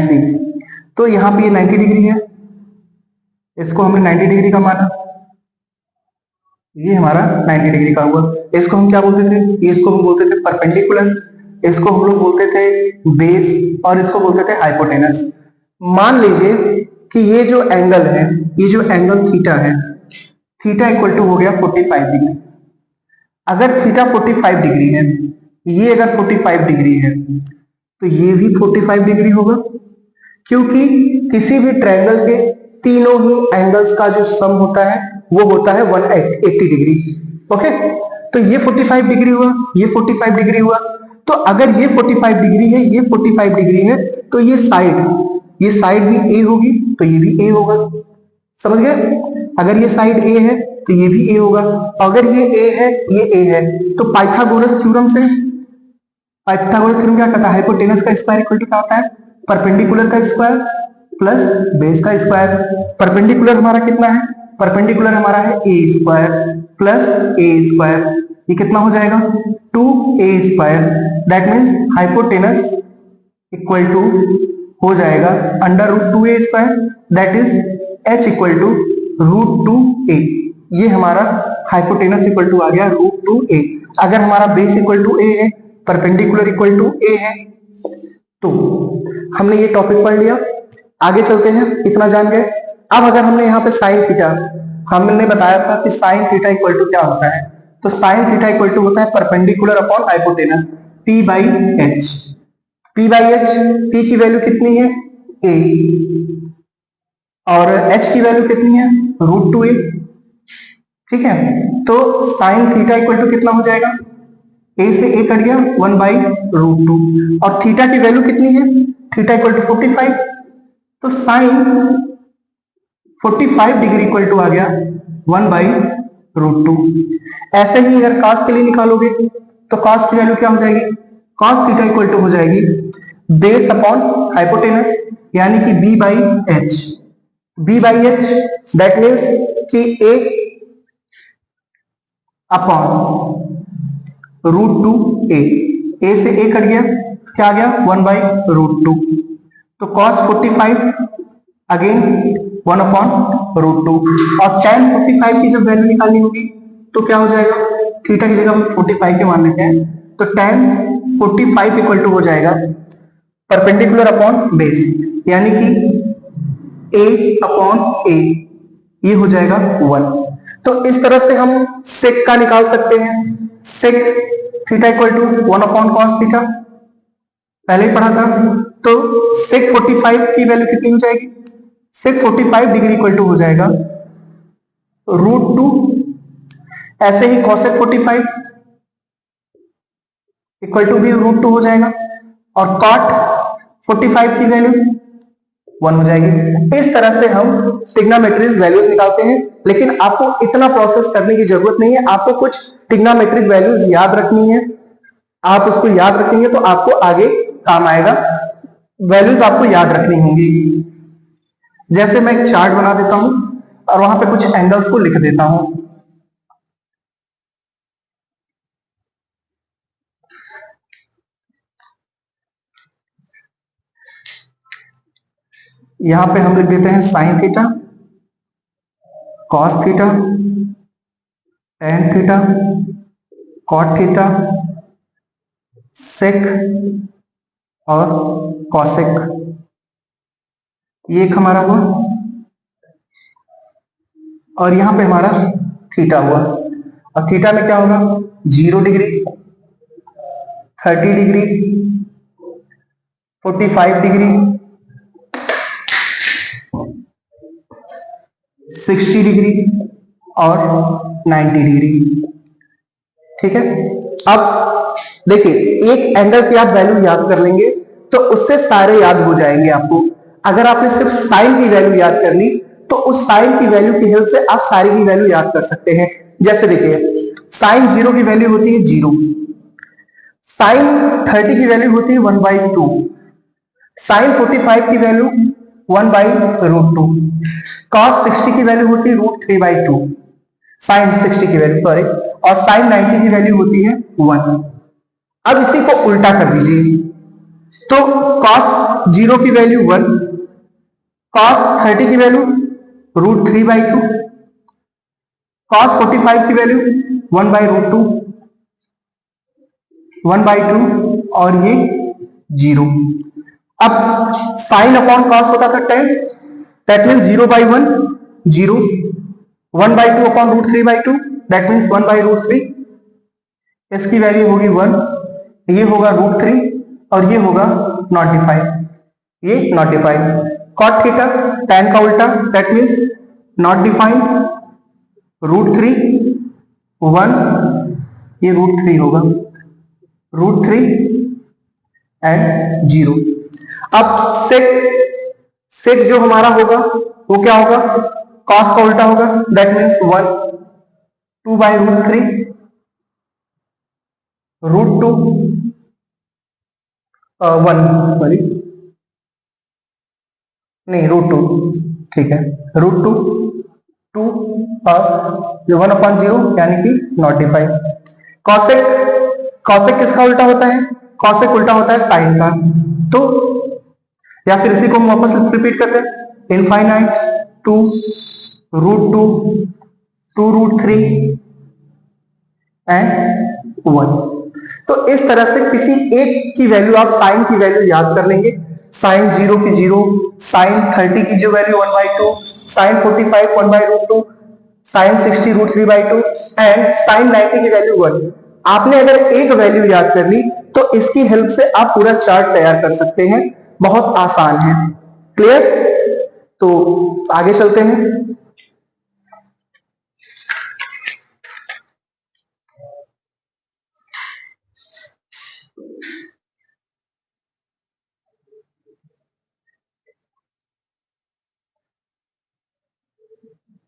सी। तो यहाँ पे ये 90 डिग्री है, इसको हमने 90 डिग्री का माना, ये हमारा 90 डिग्री का हुआ। इसको हम क्या बोलते थे, इसको हम बोलते थे परपेंडिकुलर, इसको हम लोग बोलते थे बेस, और इसको बोलते थे हाइपोटेनस। मान लीजिए कि ये जो एंगल है, ये जो एंगल थीटा है, थीटा इक्वल टू हो गया 45 डिग्री। अगर थीटा 45 डिग्री है, ये अगर 45 डिग्री है, तो ये भी 45 डिग्री होगा, क्योंकि किसी भी ट्रायंगल के तीनों ही एंगल्स का जो सम होता है वो होता है 180 डिग्री। ओके, तो ये 45 डिग्री हुआ, ये 45 डिग्री हुआ। तो अगर ये 45 डिग्री है, ये 45 डिग्री है, तो ये साइड भी ए होगी, तो ये भी ए होगा। समझ गए? अगर ये साइड ए है तो ये भी ए होगा, अगर ये ए है, ये ए है, तो पाइथागोरस थ्योरम से, पाइथागोरस थ्योरम क्या कहता है, हाइपोटेनस का स्क्वायर इक्वल टू क्या होता है, परपेंडिकुलर का स्क्वायर प्लस बेस का स्क्वायर। परपेंडिकुलर हमारा कितना है, परपेंडिकुलर हमारा है a square plus a square, ये कितना हो जाएगा 2a square. That means hypotenuse equal to हो जाएगा under root 2a square, that is h equal to root 2a। ये हमारा हाइपोटेनस इक्वल टू आ गया रूट 2a। अगर हमारा बेस इक्वल टू a है, परपेंडिकुलर इक्वल टू a है, तो हमने ये टॉपिक पढ़ लिया। आगे चलते हैं, इतना जान गए। अब अगर हमने यहाँ पे साइन थीटा, हमने बताया था कि साइन थीटा इक्वल टू क्या होता है, तो साइन थीटा इक्वल टू होता है perpendicular upon hypotenuse, p by H. p by H, p की वैल्यू कितनी है a, और h की वैल्यू कितनी है रूट 2a। ठीक है, तो साइन थीटा इक्वल टू कितना हो जाएगा, a से a कट गया 1 बाई रूट 2, और थीटा की वैल्यू कितनी है, थीटा इक्वल टू 45, तो साइन 45 डिग्री इक्वल टू आ गया 1 बाई रूट 2। ऐसे ही अगर cos के लिए निकालोगे तो cos की वैल्यू क्या हो जाएगी, cos थीटा इक्वल टू हो जाएगी बेस अपॉन हाइपोटेनस, यानी कि b by H. b by H that means कि a upon root 2a, a से a कट गया, क्या आ गया 1 बाई रूट 2, तो cos 45 अगेन 1 अपॉन रूट 2, और tan 45 की जब वैल्यू निकालनी होगी तो क्या हो जाएगा, थीटा की जगह हम 45 के मान लेते हैं, तो tan 45 इक्वल टू हो जाएगा परपेंडिकुलर अपॉन बेस, यानी कि a अपॉन a, ये हो जाएगा 1। तो इस तरह से हम सेक का निकाल सकते हैं। Sec theta equal to 1 upon cos theta, पहले ही पढ़ा था। तो सेक 45 की वैल्यू कितनी हो जाएगी, सेक 45 डिग्री इक्वल टू हो जाएगा रूट 2। ऐसे ही कॉसेक 45 इक्वल टू भी रूट 2 हो जाएगा, और कॉट 45 की वैल्यू 1 हो जाएगी। इस तरह से हम ट्रिग्नोमेट्रिक वैल्यूज निकालते हैं, लेकिन आपको इतना प्रोसेस करने की जरूरत नहीं है। आपको कुछ ट्रिग्नोमेट्रिक वैल्यूज याद रखनी है, आप उसको याद रखेंगे तो आपको आगे काम आएगा। वैल्यूज आपको याद रखनी होंगी। जैसे मैं एक चार्ट बना देता हूं और वहां पे कुछ एंगल्स को लिख देता हूं। यहां पे हम लिख देते हैं sine theta, cos theta, tan theta, cot theta, sec और कॉसेक। ये एक हमारा हुआ, और यहां पे हमारा थीटा हुआ। और थीटा में क्या होगा, 0 डिग्री, 30 डिग्री, 45 डिग्री, 60 डिग्री और 90 डिग्री। ठीक है, अब देखिए एक एंगल की आप वैल्यू याद कर लेंगे तो उससे सारे याद हो जाएंगे आपको। अगर आपने सिर्फ साइन की वैल्यू याद कर ली तो उस साइन की वैल्यू की हेल्प से आप सारी की वैल्यू याद कर सकते हैं। जैसे देखिए साइन 0 की वैल्यू होती है 0, साइन 30 की वैल्यू होती है 1/2, साइन 45 की वैल्यू 1/√2, cos 60 की वैल्यू होती है √3/2, साइन 60 की वैल्यू सॉरी, और साइन 90 की वैल्यू होती है 1। अब इसी को उल्टा कर दीजिए, तो cos 0 की वैल्यू 1, cos 30 की वैल्यू √3/2, cos 45 की वैल्यू 1/√2, 1/2 और ये 0। अब साइन अपॉन कॉस होता था 10, that means 0/1 0, 1/2 upon √3/2 that means 1/√3, इसकी वैल्यू होगी 1, ये होगा √3 और ये होगा नॉट डिफाइंड, ये not defined. Cot theta tan का उल्टा दैट मीन्स नॉट डिफाइंड, √3 1, ये √3 होगा, √3 एंड 0। अब सेक सेक जो हमारा होगा वो क्या होगा, कॉस का उल्टा होगा दैट मीन्स 1, 2/√3, √2 1 सॉरी नहीं √2, ठीक है, √2 2 और 1/0 यानी कि नॉट डिफाइंड। कॉसेक कॉसेक किसका उल्टा होता है, कॉसेक उल्टा होता है साइन का। तो या फिर इसी को हम वापस रिपीट करते हैं, इनफाइनाइट 2 √2 2√3 एंड 1। तो इस तरह से किसी एक की वैल्यू, आप साइन की वैल्यू याद कर लेंगे, साइन 0 की 0, साइन 30 की जो value 1/2, sine 45 1/√2, sine 60 √3/2 and sine 90 की वैल्यू 1। आपने अगर एक वैल्यू याद कर ली तो इसकी हेल्प से आप पूरा चार्ट तैयार कर सकते हैं, बहुत आसान है। क्लियर? तो आगे चलते हैं।